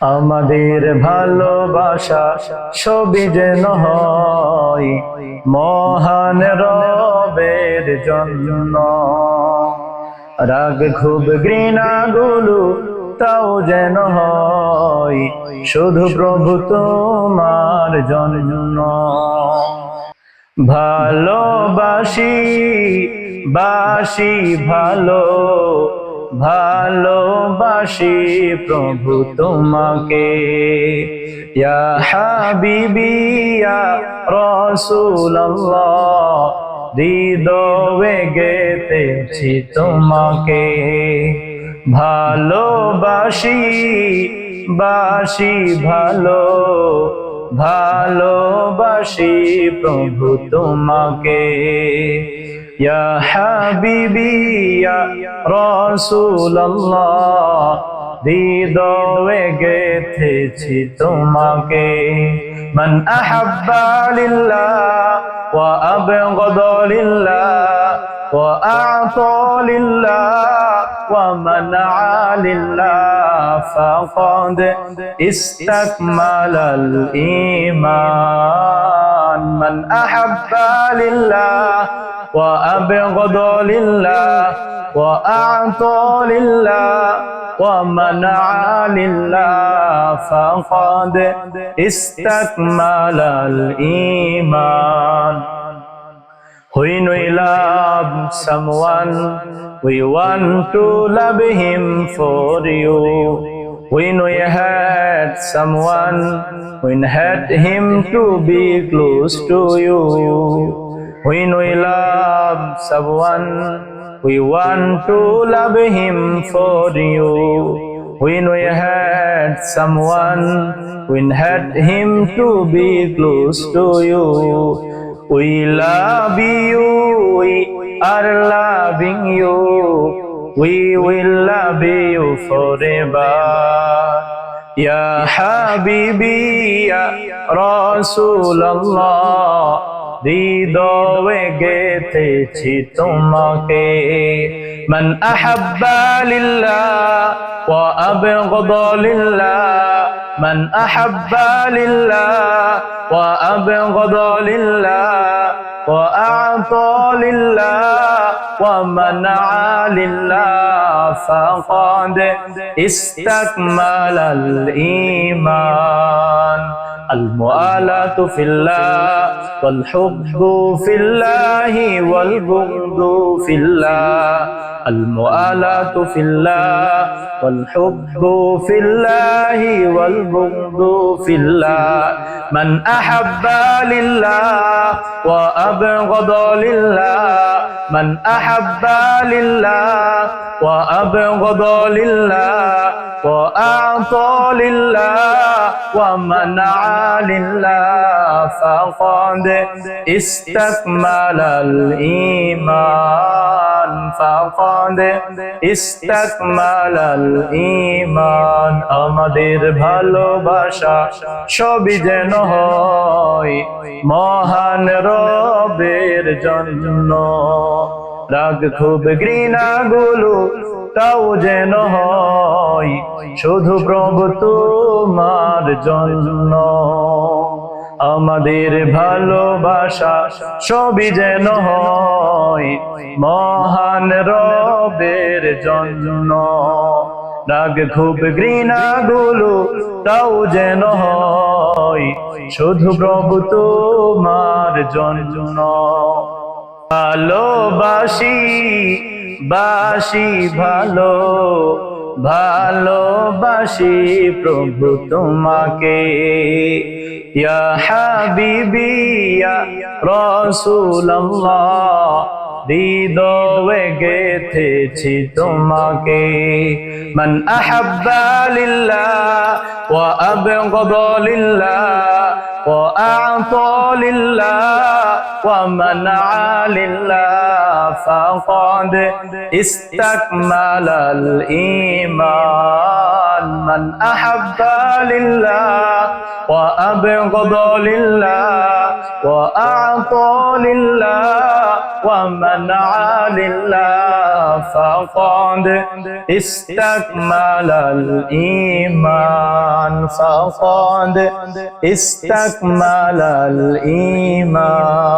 আমাদের ভালোবাসা সবই যেন হয় মহান রবের জন্য। রাগ ক্ষোভ ঘৃণা গুলো তাও যেন হয় শুধু প্রভু তোমার জন্য। ভালোবাসি বাসি ভালো ভালোবাসি প্রভু তোমাকে, ইয়া হাবিবি ইয়া রাসূলুল্লাহ, হৃদয়ে গেথেছি তোমাকে। ভালোবাসি বাসি ভালো ভালোবাসি প্রভু তোমাকে, ইয়া হাবিবি ইয়া রাসূলুল্লাহ, হৃদয়ে গেথেছি তোমাকে। মান আহাব্বা লিল্লাহ ওয়া আবগাদা লিল্লাহ ওয়া আ'তা লিল্লাহ ওয়া মানআ লিল্লাহ ফাকাদ ইসতাকমালাল ঈমান। মান আহাব্বা লিল্লাহ ওয়া আবগাদা লিল্লাহ ওয়া আ'তা লিল্লাহ ওয়া মানআ লিল্লাহ ফাকাদ ইসতাকমালাল ঈমান। When we love someone, we want to love him for you. When we hate someone, we hate him to be close to you. When we love someone, we want to love him for you. When we hate someone, we hate him to be close to you. We love you, we are loving you, we will love you forever. Ya Habibi, Ya Rasulullah, হৃদয়ে গেথেছি তোমাকে। মান আহাব্বা লিল্লাহ ওয়া আবগাদা লিল্লাহ, মান আহাব্বা লিল্লাহ ওয়া আবগাদা লিল্লাহ ওয়া আ'তা লিল্লাহ ওয়া মানআ লিল্লাহ ফাকাদ ইসতাকমালাল ঈমান। المؤالة في الله والحب في الله والبغض في الله، المؤالة في الله والحب في الله والبغض في الله. من أحب لله وأبغض لله، من أحب لله وأبغض لله وأعطى لله ومنع لله فقد استكمل الإيمان، فقد استكمل الإيمان। আমাদের ভালোবাসা সবই যেন হয় মহান রবের জন্য। রাগ ক্ষোভ ঘৃণা গুলো তাও যেন হয় শুধু প্রভু তোমার জন্য। আমাদের ভালোবাসা সবই যেন হয় মহান রবের জন্য। রাগ ক্ষোভ ঘৃণা গুলো তাও যেন হয় শুধু প্রভু তোমার জন্য। ভালোবাসি বাসি ভালো ভালোবাসি প্রভু তোমাকে, ইয়া হাবিবি ইয়া রাসূলুল্লাহ, হৃদয়ে গেথেছি তোমাকে। মান আহাব্বা লিল্লাহ ওয়া আবগাদা লিল্লাহ ওয়া আ'তা লিল্লাহ ওয়া মানআ লিল্লাহ ফাকাদ ইসতাকমালাল ঈমান। মান আহাব্বা লিল্লাহ ওয়া আবগাদা লিল্লাহ ওয়া আ'তা লিল্লাহ ওয়া মানআ লিল্লাহ ফাকাদ ইসতাকমালাল ঈমান। فقد استكمل الإيمان